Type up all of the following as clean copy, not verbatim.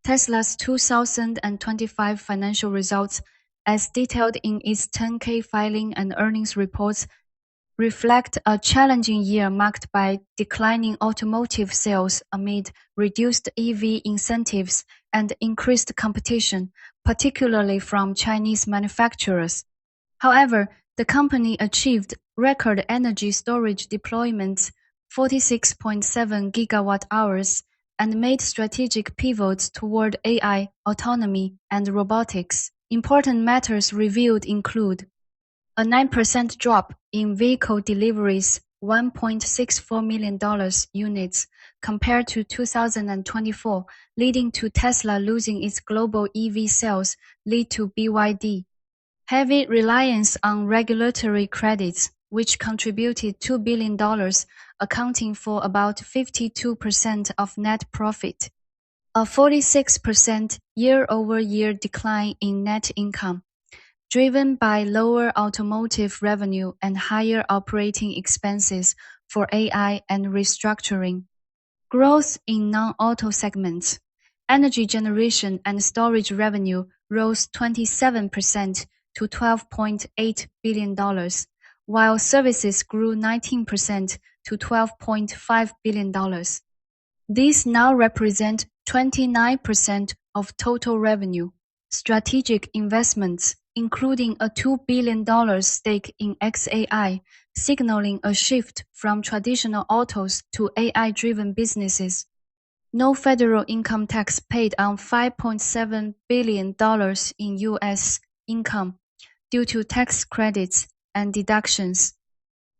Tesla's 2025 financial results, as detailed in its 10-K filing and earnings reports, reflect a challenging year marked by declining automotive sales amid reduced EV incentives and increased competition, particularly from Chinese manufacturers. However, the company achieved record energy storage deployments, 46.7 gigawatt-hours, and made strategic pivots toward AI, autonomy, and robotics. Important matters revealed include a 9% drop in vehicle deliveries, $1.64 million units, compared to 2024, leading to Tesla losing its global EV sales lead to BYD. Heavy reliance on regulatory credits, which contributed $2 billion, accounting for about 52% of net profit. A 46% year-over-year decline in net income, driven by lower automotive revenue and higher operating expenses for AI and restructuring. Growth in non-auto segments. Energy generation and storage revenue rose 27% to $12.8 billion, while services grew 19% to $12.5 billion. These now represent 29% of total revenue. Strategic investments, including a $2 billion stake in XAI, signaling a shift from traditional autos to AI-driven businesses. No federal income tax paid on $5.7 billion in U.S. income due to tax credits and deductions.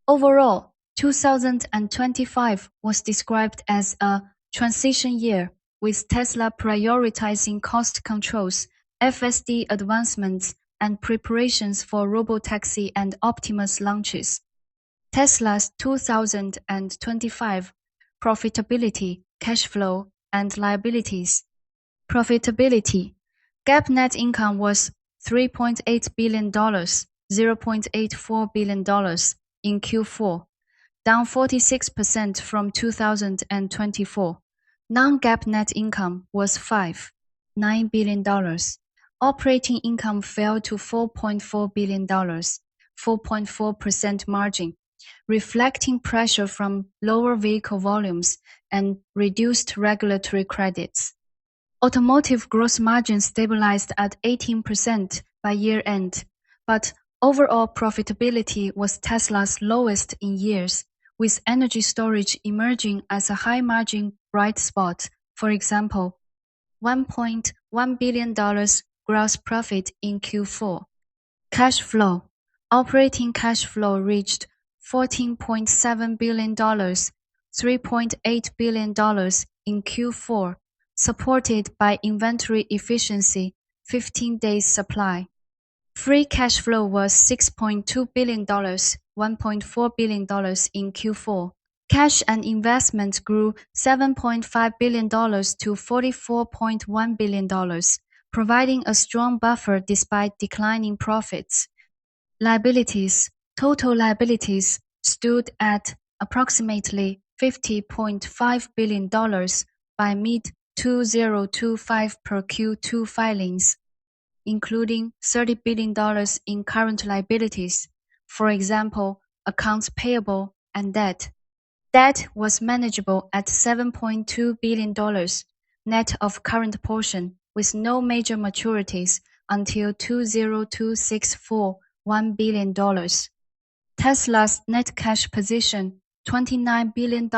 Overall, 2025 was described as a transition year, with Tesla prioritizing cost controls, FSD advancements, and preparations for Robotaxi and Optimus launches. Tesla's 2025 profitability, cash flow, and liabilities. Profitability. GAAP net income was $3.8 billion, $0.84 billion in Q4, down 46% from 2024. Non-GAAP net income was $5.9 billion. Operating income fell to $4.4 billion, 4.4% margin, reflecting pressure from lower vehicle volumes and reduced regulatory credits. Automotive gross margin stabilized at 18% by year-end, but overall profitability was Tesla's lowest in years, with energy storage emerging as a high-margin bright spot. For example, $1.1 billion gross profit in Q4. Cash flow. Operating cash flow reached $14.7 billion, $3.8 billion in Q4, supported by inventory efficiency, 15 days supply. Free cash flow was $6.2 billion, $1.4 billion in Q4. Cash and investments grew $7.5 billion to $44.1 billion, providing a strong buffer despite declining profits. Liabilities. Total liabilities stood at approximately $50.5 billion by mid-2025 per Q2 filings, including $30 billion in current liabilities, for example, accounts payable and debt. Debt was manageable at $7.2 billion, net of current portion, with no major maturities until 2026 $1 billion. Tesla's net cash position, $29 billion,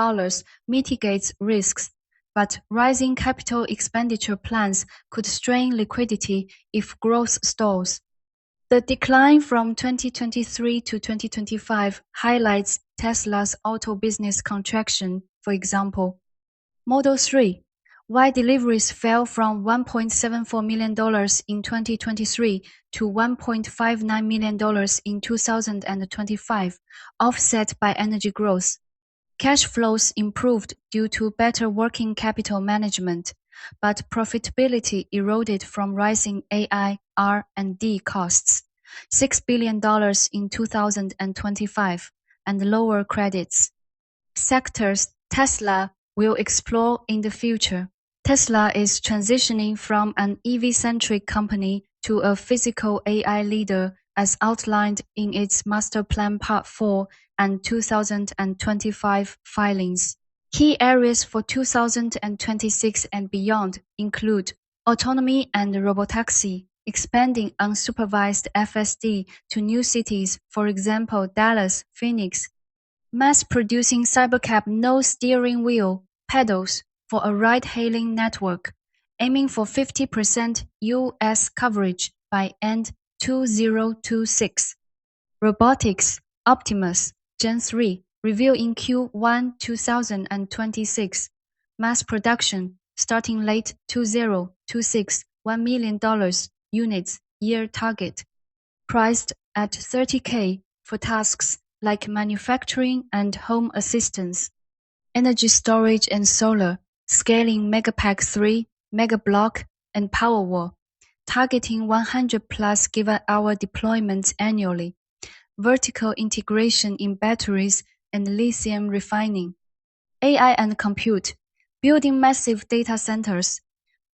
mitigates risks, but rising capital expenditure plans could strain liquidity if growth stalls. The decline from 2023 to 2025 highlights Tesla's auto business contraction. For example, Model 3. Why deliveries fell from $1.74 million in 2023 to $1.59 million in 2025, offset by energy growth. Cash flows improved due to better working capital management, but profitability eroded from rising AI R&D costs, $6 billion in 2025, and lower credits. Sectors Tesla will explore in the future. Tesla is transitioning from an EV-centric company to a physical AI leader as outlined in its Master Plan Part 4 and 2025 filings. Key areas for 2026 and beyond include autonomy and robotaxi, expanding unsupervised FSD to new cities, for example Dallas, Phoenix, mass-producing Cybercab no steering wheel pedals for a ride-hailing network, aiming for 50% U.S. coverage by end 2026. Robotics Optimus Gen 3 reveal in Q1 2026. Mass production starting late 2026, $1 million units year target. Priced at $30K for tasks like manufacturing and home assistance. Energy storage and solar, scaling Megapack 3, Megablock, and Powerwall, targeting 100 plus gigawatt deployments annually. Vertical integration in batteries and lithium refining. AI and compute, building massive data centers.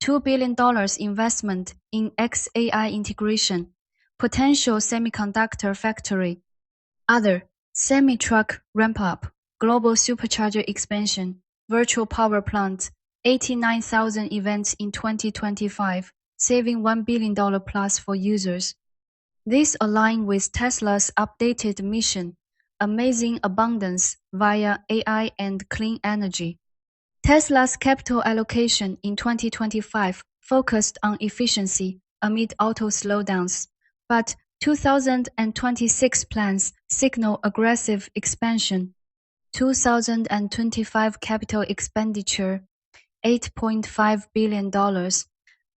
$2 billion investment in XAI integration. Potential semiconductor factory. Other, semi-truck ramp-up, global supercharger expansion, virtual power plant, 89,000 events in 2025, saving $1 billion plus for users. This aligns with Tesla's updated mission, amazing abundance via AI and clean energy. Tesla's capital allocation in 2025 focused on efficiency amid auto slowdowns, but 2026 plans signal aggressive expansion. 2025 capital expenditure, $8.5 billion,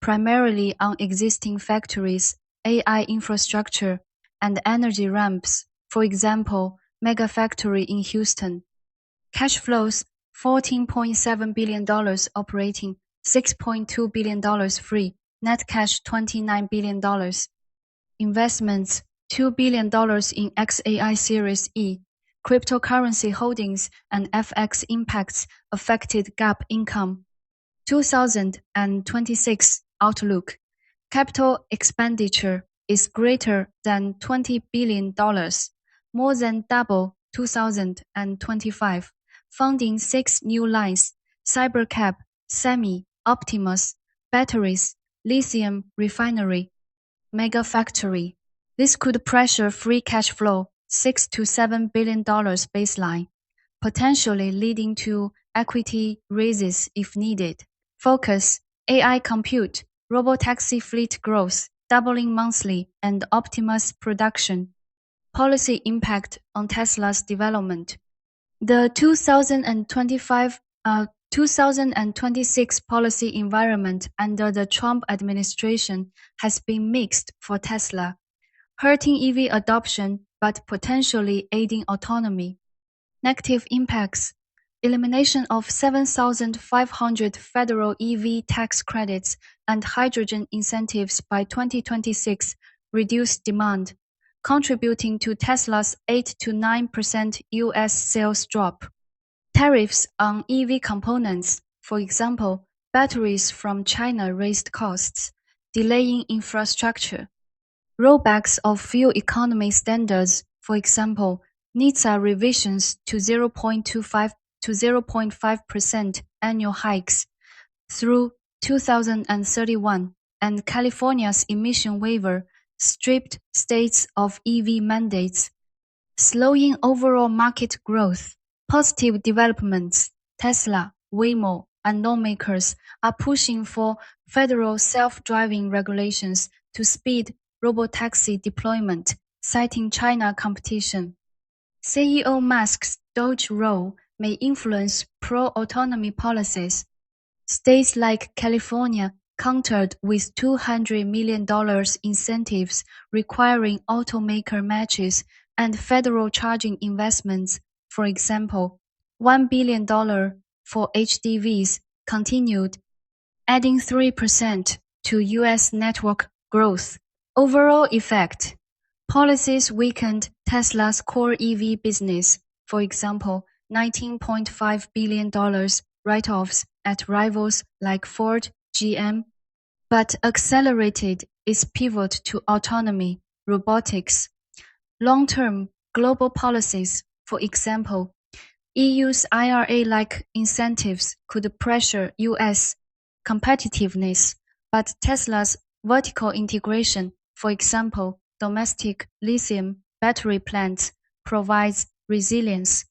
primarily on existing factories, AI infrastructure, and energy ramps, for example, Mega Factory in Houston. Cash flows, $14.7 billion operating, $6.2 billion free, net cash $29 billion. Investments, $2 billion in XAI Series E. Cryptocurrency holdings and FX impacts affected GAAP income. 2026 outlook. Capital expenditure is greater than $20 billion, more than double 2025. Funding 6 new lines, Cybercab, Semi, Optimus, batteries, lithium refinery, Mega Factory. This could pressure free cash flow $6 to $7 billion baseline, potentially leading to equity raises if needed. Focus, AI compute, robotaxi fleet growth, doubling monthly, and Optimus production. Policy impact on Tesla's development. The 2026 policy environment under the Trump administration has been mixed for Tesla, hurting EV adoption but potentially aiding autonomy. Negative impacts. Elimination of 7,500 federal EV tax credits and hydrogen incentives by 2026 reduced demand, contributing to Tesla's 8 to 9% U.S. sales drop. Tariffs on EV components, for example, batteries from China raised costs, delaying infrastructure. Rollbacks of fuel economy standards, for example, NHTSA revisions to 0.25 to 0.5% annual hikes through 2031, and California's emission waiver stripped states of EV mandates, slowing overall market growth. Positive developments. Tesla, Waymo, and lawmakers are pushing for federal self-driving regulations to speed robotaxi deployment, citing China competition. CEO Musk's Doge role may influence pro-autonomy policies. States like California countered with $200 million incentives requiring automaker matches and federal charging investments. For example, $1 billion for HDVs continued, adding 3% to U.S. network growth. Overall effect. Policies weakened Tesla's core EV business, for example, $19.5 billion write-offs at rivals like Ford, GM, but accelerated its pivot to autonomy, robotics. Long-term global policies, for example, EU's IRA-like incentives could pressure US competitiveness, but Tesla's vertical integration, for example, domestic lithium battery plants, provides resilience.